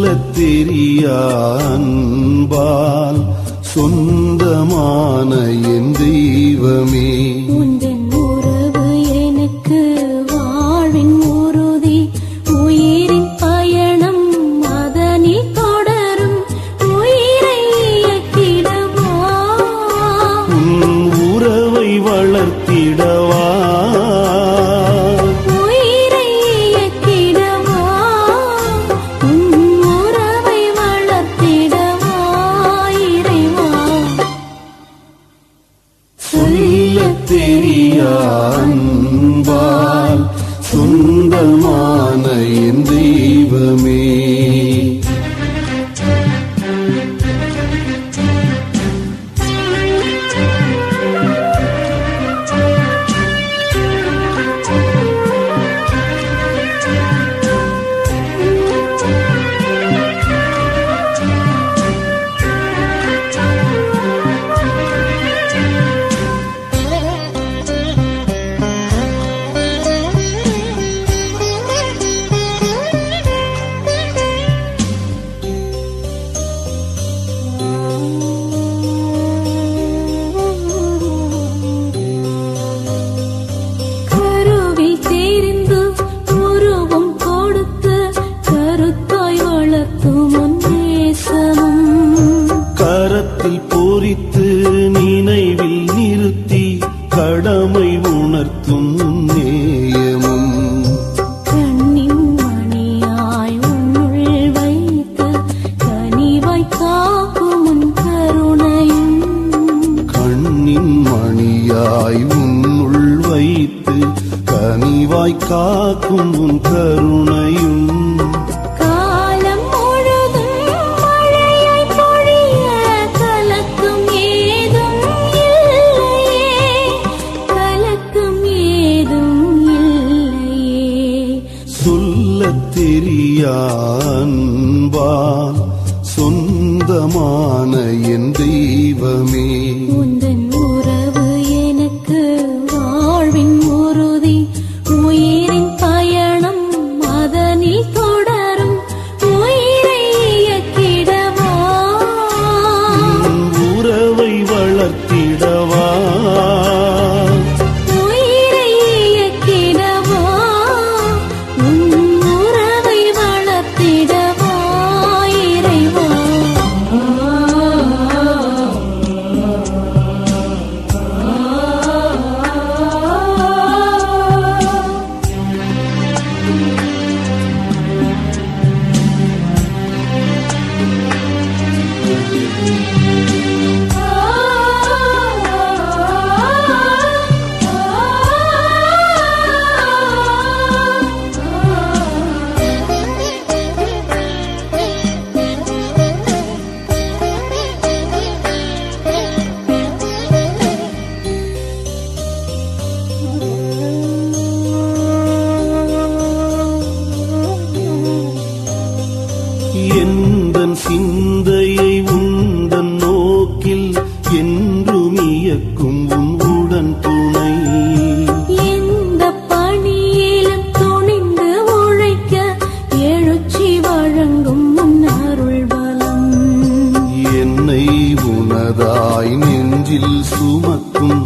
தெரியா அன்பால் சொந்தமான என் தெய்வமே. உந்தன் உறவு எனக்கு வாழ்வின் உறுதி, உயிரின் பயணம் அதனில் தொடரும், உயிரை இயக்கிடவா உன் உறவை வளர்த்திடவா தெரியா அன்பால் சொந்தமான என் தெய்வமே. பொறித்து நினைவில் நிறுத்தி கடமை உணர்த்தும் நேயமும், கண்ணின் மணியாய் உன்னுள் வைத்து கனிவாய் காக்கும் உன் கருணையும், கண்ணின் மணியாய் உன்னுள் வைத்து கனிவாய் காக்கும் உன் கருணையும், தெரியா அன்பால் சொந்தமான என் தெய்வமே. உந்தன் உறவு எனக்கு வாழ்வின் உறுதி, உயிரின் பயணம் அதனில் தொடரும், உயிரை இயக்கிடவா உறவை வளர்த்திடவா எந்தன் சிந்தையை உந்தன் நோக்கில் என்றும் இயக்கும் உன் உடன் துணை, எந்த பணியிலும் துணிந்து உழைக்க எழுச்சி வழங்கும் உன் அருள் பலம், என்னை உனதாய் நெஞ்சில் சுமக்கும்